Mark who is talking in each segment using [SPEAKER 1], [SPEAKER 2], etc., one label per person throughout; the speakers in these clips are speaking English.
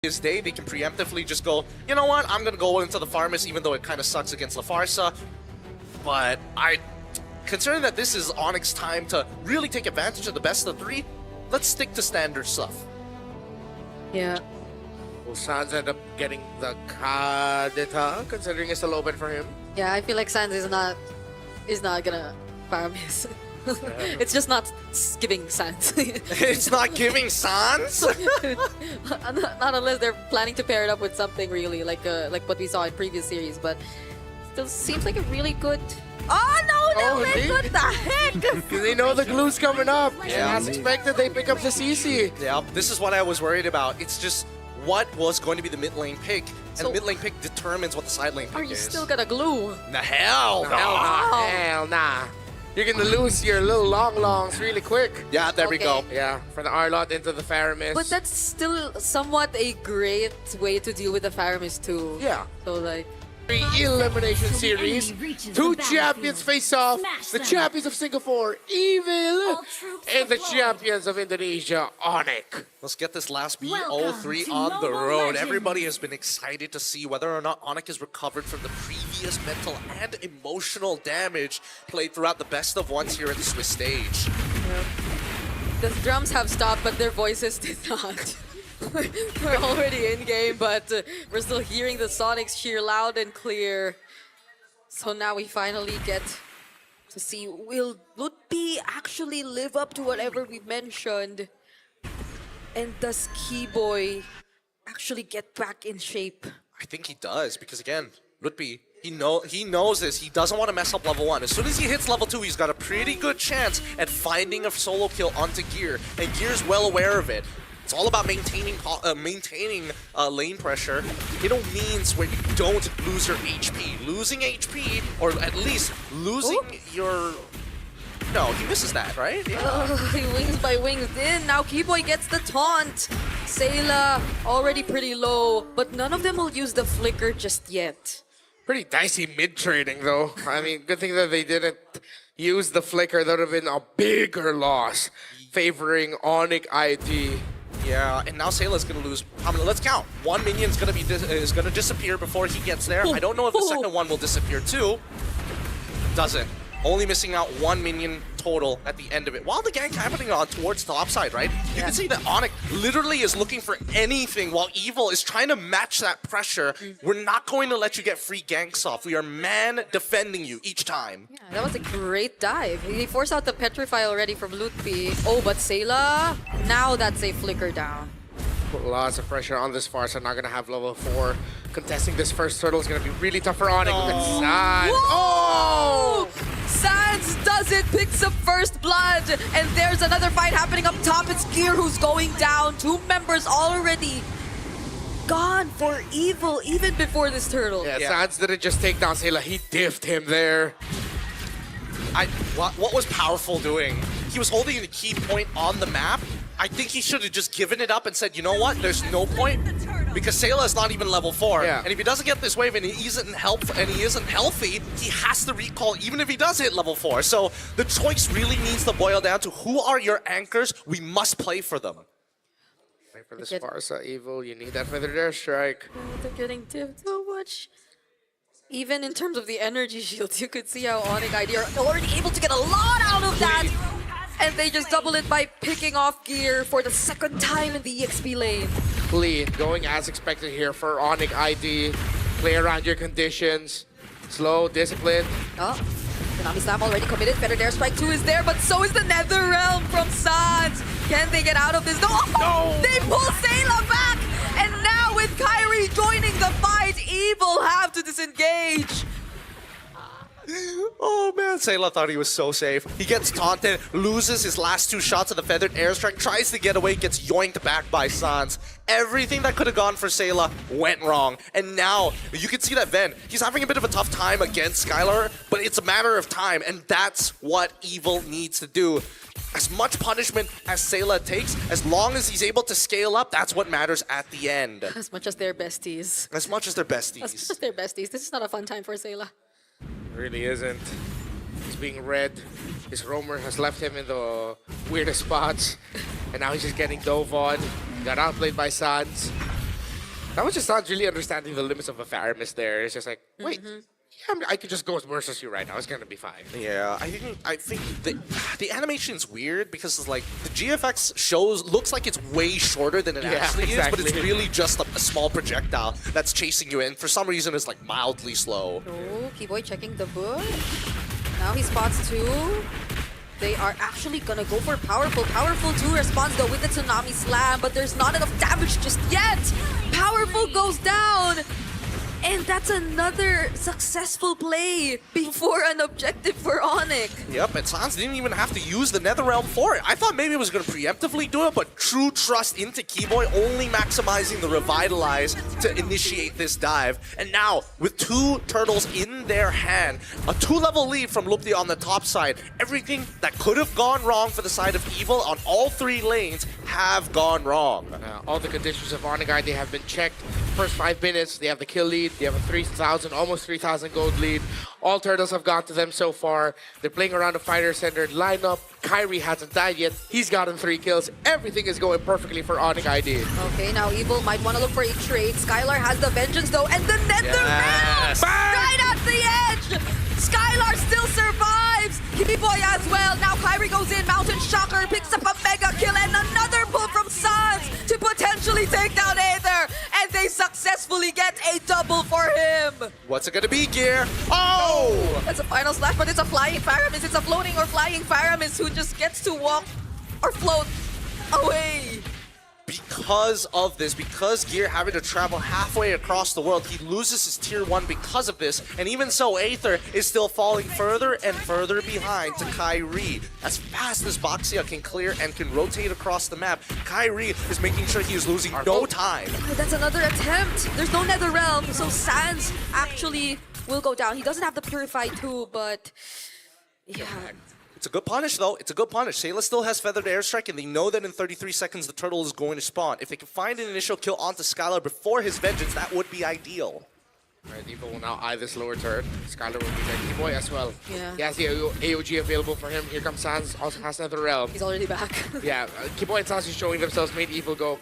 [SPEAKER 1] his day, they can preemptively just go, you know what, I'm going to go into the Farmers, even though it kind of sucks against LaFarsa. But considering that this is ONIC's time to really take advantage of the best of three, let's stick to standard stuff.
[SPEAKER 2] Yeah.
[SPEAKER 3] Will Sans end up getting the Kadita, considering it's a low bit for him?
[SPEAKER 2] Yeah, I feel like Sans is not gonna farm his. It's just not giving Sans.
[SPEAKER 1] It's not giving Sans?
[SPEAKER 2] Not unless they're planning to pair it up with something really, like what we saw in previous series, but still seems like a really good... Oh no, what the heck?
[SPEAKER 3] Because they know the glue's coming up.
[SPEAKER 1] Yeah.
[SPEAKER 3] As expected, they pick up the CC.
[SPEAKER 1] Yeah, this is what I was worried about. It's just what was going to be the mid lane pick, and
[SPEAKER 2] So-
[SPEAKER 1] the mid lane pick determines what the side lane pick
[SPEAKER 2] Are you
[SPEAKER 1] is.
[SPEAKER 2] still gonna glue?
[SPEAKER 1] The hell no.
[SPEAKER 3] Hell nah. Hell nah. You're gonna lose your little longs really quick.
[SPEAKER 1] Yeah, there we go.
[SPEAKER 2] Okay.
[SPEAKER 3] Yeah, for the Arlot into the Faramis.
[SPEAKER 2] But that's still somewhat a great way to deal with the Faramis too.
[SPEAKER 3] Yeah.
[SPEAKER 2] So like...
[SPEAKER 3] Elimination series. Two champions face off. The champions of Singapore, Evil, and the champions of Indonesia, ONIC.
[SPEAKER 1] Let's get this last
[SPEAKER 4] Welcome
[SPEAKER 1] BO3
[SPEAKER 4] to
[SPEAKER 1] on the
[SPEAKER 4] Mobile
[SPEAKER 1] road.
[SPEAKER 4] Legends.
[SPEAKER 1] Everybody has been excited to see whether or not ONIC has recovered from the previous mental and emotional damage played throughout the best of ones here at the Swiss stage.
[SPEAKER 2] The drums have stopped, but their voices did not. We're already in game, but we're still hearing the Sonics cheer loud and clear. So now we finally get to see, will Lutpi actually live up to whatever we mentioned? And does Keyboy actually get back in shape?
[SPEAKER 1] I think he does, because again, Lutpi, he knows this. He doesn't want to mess up level 1. As soon as he hits level 2, he's got a pretty good chance at finding a solo kill onto Gear, and Gear's well aware of it. It's all about maintaining lane pressure. It all means when you don't lose your HP. Losing HP, or at least losing your... No, he misses that, right? Yeah.
[SPEAKER 2] He wings by wings in. Now Keyboy gets the taunt. Sayla already pretty low, but none of them will use the flicker just yet.
[SPEAKER 3] Pretty dicey mid-trading, though. I mean, good thing that they didn't use the flicker. That would have been a bigger loss, favoring ONIC ID.
[SPEAKER 1] Yeah, and now Sayla's gonna lose. How many? Let's count. One minion's gonna be is gonna disappear before he gets there. I don't know if the second one will disappear too. Doesn't. Only missing out one minion total at the end of it. While the gank happening on towards the upside, right? You can see that ONIC literally is looking for anything while Evil is trying to match that pressure. We're not going to let you get free ganks off. We are man defending you each time.
[SPEAKER 2] Yeah, that was a great dive. He forced out the Petrify already from Lutpi. Oh, but Sayla, now that's a flicker down.
[SPEAKER 3] Put lots of pressure on this far, so not gonna have level 4. Contesting this first turtle is gonna be really tough for ONIC. Look at Sans.
[SPEAKER 2] Oh! Sans does it, picks up first blood, and there's another fight happening up top. It's Gear who's going down. 2 members already gone for Evil, even before this turtle.
[SPEAKER 3] Yeah, Sans didn't just take down Sayla, he diffed him there.
[SPEAKER 1] What was Powerful doing? He was holding the key point on the map. I think he should have just given it up and said, you know what, there's no point, because Sayla is not even level 4.
[SPEAKER 3] Yeah.
[SPEAKER 1] And if he doesn't get this wave and he isn't healthy, he has to recall even if he does hit level 4. So the choice really needs to boil down to who are your anchors? We must play for them.
[SPEAKER 3] Wait for this Farsa Evil, you need that feathered airstrike.
[SPEAKER 2] They're getting tipped so much. Even in terms of the energy shields, you could see how ONIC ID are already able to get a lot out of that. And they just double it by picking off Gear for the second time in the EXP lane.
[SPEAKER 3] Clean, going as expected here for ONIC ID. Play around your conditions. Slow, disciplined.
[SPEAKER 2] Oh, Konami Slam already committed. Better Dare Strike 2 is there, but so is the Nether Realm from Sans. Can they get out of this? No! They pull Sayla back! And now with Kyrie joining the fight, Evil have to disengage.
[SPEAKER 1] Oh man, Sayla thought he was so safe. He gets taunted, loses his last 2 shots of the feathered airstrike, tries to get away, gets yoinked back by Sans. Everything that could have gone for Sayla went wrong. And now, you can see that Ven, he's having a bit of a tough time against Skylar, but it's a matter of time, and that's what Evil needs to do. As much punishment as Sayla takes, as long as he's able to scale up, that's what matters at the end.
[SPEAKER 2] As much as they're besties.
[SPEAKER 1] As much as they're
[SPEAKER 2] As much
[SPEAKER 1] besties.
[SPEAKER 2] as they're besties. This is not a fun time for Sayla.
[SPEAKER 3] Really isn't. He's being read. His roamer has left him in the weirdest spots. And now he's just getting dove on. Got outplayed by Sans. I was just not really understanding the limits of a Faramis there. It's just like, wait, yeah, I could just go versus you right now. It's gonna be fine.
[SPEAKER 1] Yeah, I think the animation's weird because like the GFX looks like it's way shorter than it actually is, but it's really just a small projectile that's chasing you in. For some reason, it's like mildly slow.
[SPEAKER 2] Oh, Keyboy checking the book. Now he spots 2. They are actually gonna go for powerful. Powerful 2 responds though with the Tsunami Slam, but there's not enough damage just yet. Powerful goes down. And that's another successful play before an objective for ONIC.
[SPEAKER 1] Yep, and Sans didn't even have to use the Netherrealm for it. I thought maybe it was going to preemptively do it, but true trust into Keyboy, only maximizing the Revitalize to initiate this dive. And now, with 2 turtles in their hand, a 2-level lead from Lupti on the top side, everything that could have gone wrong for the side of Evil on all 3 lanes have gone wrong.
[SPEAKER 3] All the conditions of ONIC, they have been checked. First 5 minutes, they have the kill lead. They have a 3,000, almost 3,000 gold lead. All turtles have gone to them so far. They're playing around a fighter-centered lineup. Kyrie hasn't died yet. He's gotten 3 kills. Everything is going perfectly for ONIC ID.
[SPEAKER 2] Okay, now Evil might want to look for a trade. Skylar has the Vengeance though, and the Netherrealm! Right at the edge! Skylar still survives! Keyboy as well. Now Kyrie goes in. Mountain Shocker picks up a mega kill and another pull from Sans to potentially take down Aether. And they successfully get a double for him.
[SPEAKER 1] What's it gonna be, Gear? Oh!
[SPEAKER 2] That's a final slash, but it's a flying Faramis. It's a floating or flying Faramis who just gets to walk or float away.
[SPEAKER 1] Because of this, because Gear having to travel halfway across the world, he loses his tier 1 because of this, and even so, Aether is still falling further and further behind to Kyrie. As fast as Boxia can clear and can rotate across the map, Kyrie is making sure he is losing no time.
[SPEAKER 2] That's another attempt. There's no Netherrealm, so Sans actually will go down. He doesn't have the Purify too, but yeah.
[SPEAKER 1] It's a good punish, though. It's a good punish. Sayla still has Feathered Airstrike, and they know that in 33 seconds the turtle is going to spawn. If they can find an initial kill onto Skylar before his Vengeance, that would be ideal.
[SPEAKER 3] Right, Evil will now eye this lower turret. Skylar will be there. Keyboy as well.
[SPEAKER 2] Yeah.
[SPEAKER 3] He has the AOG available for him. Here comes Sans, also has Netherrealm.
[SPEAKER 2] He's already back.
[SPEAKER 3] Yeah, Keyboy and Sans is showing themselves, made Evil go,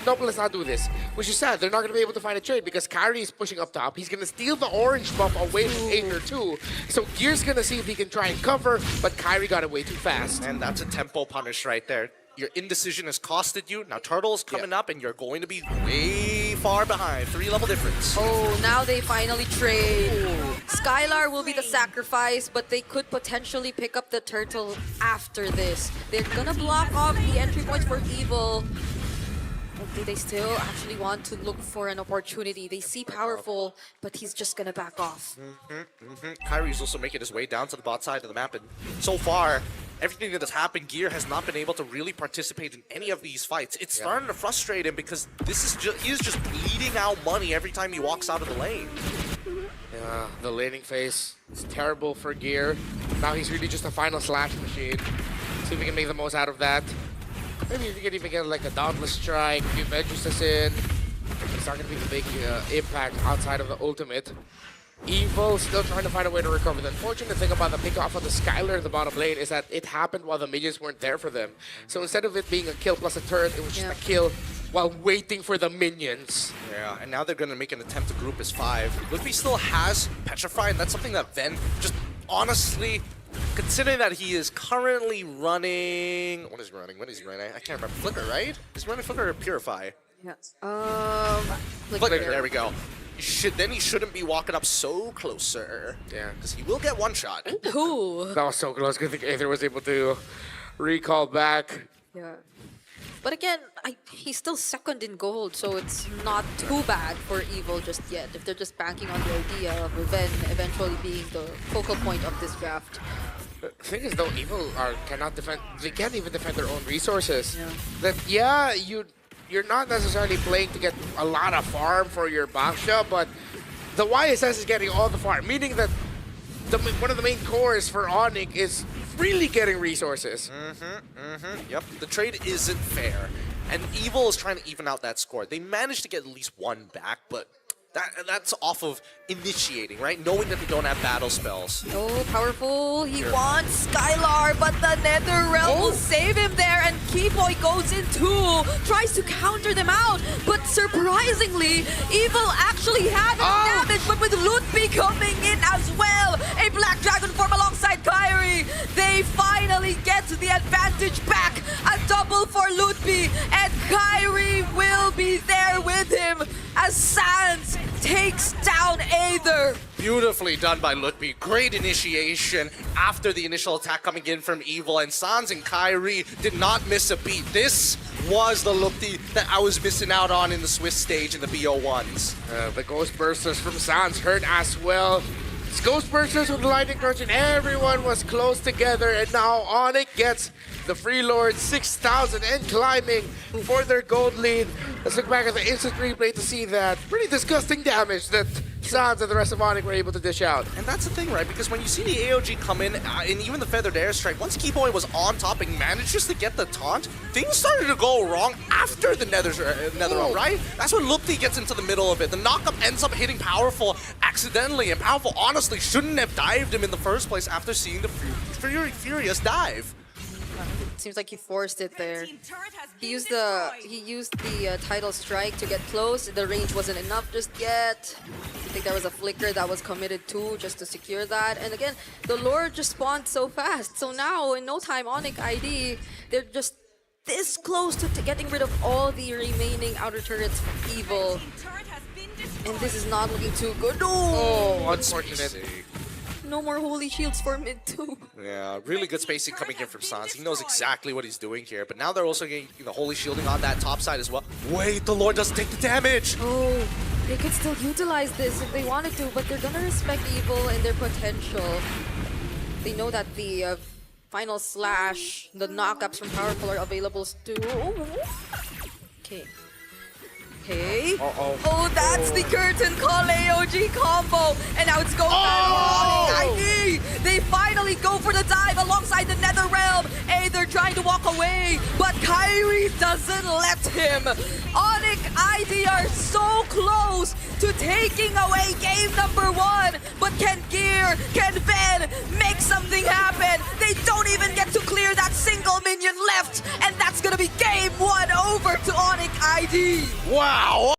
[SPEAKER 3] nope, let's not do this. Which is sad. They're not going to be able to find a trade because Kyrie is pushing up top. He's going to steal the orange buff away from Aether too. So Gear's going to see if he can try and cover, but Kyrie got away too fast.
[SPEAKER 1] And that's a tempo punish right there. Your indecision has costed you. Now Turtle's coming up, and you're going to be way far behind. 3-level difference.
[SPEAKER 2] Oh, now they finally trade. Skylar will be the sacrifice, but they could potentially pick up the turtle after this. They're going to block off the entry points for Evil. Do they still actually want to look for an opportunity? They see Powerful, but he's just gonna back off.
[SPEAKER 1] Kyrie's also making his way down to the bot side of the map, and so far, everything that has happened, Gear has not been able to really participate in any of these fights. It's starting to frustrate him because he's just bleeding out money every time he walks out of the lane.
[SPEAKER 3] Yeah, the laning phase is terrible for Gear. Now he's really just a final slash machine. See if we can make the most out of that. Maybe if you can even get like a Dauntless Strike, a few Vengeances in. It's not going to be the big impact outside of the ultimate. Evil still trying to find a way to recover. The unfortunate thing about the pick off of the Skylar in the bottom lane is that it happened while the minions weren't there for them. So instead of it being a kill plus a turret, it was just a kill while waiting for the minions.
[SPEAKER 1] Yeah, and now they're going to make an attempt to group as 5. Luffy still has Petrify, and that's something that Ven just honestly... Considering that he is currently running... What is he running? What is he running? I can't remember. Flicker, right? Is he running Flicker or Purify?
[SPEAKER 2] Yeah.
[SPEAKER 1] Flicker, there we go. Then he shouldn't be walking up so closer.
[SPEAKER 3] Yeah.
[SPEAKER 1] Because he will get one shot.
[SPEAKER 2] Ooh.
[SPEAKER 3] That was so close. I think Aether was able to recall back.
[SPEAKER 2] Yeah. But again, he's still second in gold, so it's not too bad for Evil just yet. If they're just banking on the idea of Ven eventually being the focal point of this draft.
[SPEAKER 3] The thing is, though, Evil cannot defend. They can't even defend their own resources.
[SPEAKER 2] Yeah.
[SPEAKER 3] You're not necessarily playing to get a lot of farm for your Baksha, but the YSS is getting all the farm, meaning that one of the main cores for ONIC is really getting resources.
[SPEAKER 1] Yep, the trade isn't fair. And Evil is trying to even out that score. They managed to get at least one back, but That's off of initiating, right? Knowing that they don't have battle spells.
[SPEAKER 2] Oh, powerful. He wants Skylar, but the Nether Realm will save him there, and Keyboy goes in too, tries to counter them out, but surprisingly, Evil actually had damage, but with Lutfi coming in as well, a Black Dragon form alongside Kyrie, they finally get the advantage back. A double for Lutfi, and Kyrie will be there with him as Sans takes down Aether.
[SPEAKER 1] Beautifully done by Lutfi. Great initiation after the initial attack coming in from Evil, and Sans and Kyrie did not miss a beat. This was the Lutfi that I was missing out on in the Swiss stage in the BO1s.
[SPEAKER 3] The Ghost Bursters from Sans hurt as well. It's Ghost Bursters with the Lightning Crunch, and everyone was close together, and now ONIC gets the Freelord 6,000 and climbing for their gold lead. Let's look back at the instant replay to see that pretty disgusting damage that Sans and the rest of ONIC were able to dish out.
[SPEAKER 1] And that's the thing, right? Because when you see the AOG come in, and even the Feathered Airstrike, once Keyboy was on top and managed just to get the taunt, things started to go wrong after the Nether Realm, right? That's when Lupti gets into the middle of it. The knockup ends up hitting Powerful accidentally, and Powerful honestly shouldn't have dived him in the first place after seeing the Furious dive.
[SPEAKER 2] Seems like he forced it there. He used the tidal strike to get close. The range wasn't enough just yet. I think there was a flicker that was committed too, just to secure that. And again, the Lord just spawned so fast. So now, in no time, ONIC ID, they're just this close to getting rid of all the remaining outer turrets from Evil. And this is not looking too good.
[SPEAKER 1] Oh, unfortunate.
[SPEAKER 2] No more holy shields for mid too.
[SPEAKER 1] Yeah, really good spacing coming in from Sans. He knows exactly what he's doing here, but now they're also getting holy shielding on that top side as well. Wait, the Lord doesn't take the damage!
[SPEAKER 2] Oh, they could still utilize this if they wanted to, but they're gonna respect Evil and their potential. They know that the final slash, the knockups from Powerful are available too. Okay. Okay. Oh, that's the curtain call AOG combo. And now it's going down. ID. They finally go for the dive alongside the Nether Realm. Aether trying to walk away, but Kyrie doesn't let him. ONIC ID are so close to taking away game number 1. But can Gear, can Ben make something happen? They don't even get to clear that single minion left. And that's gonna be game 1 over to ONIC ID.
[SPEAKER 1] Wow!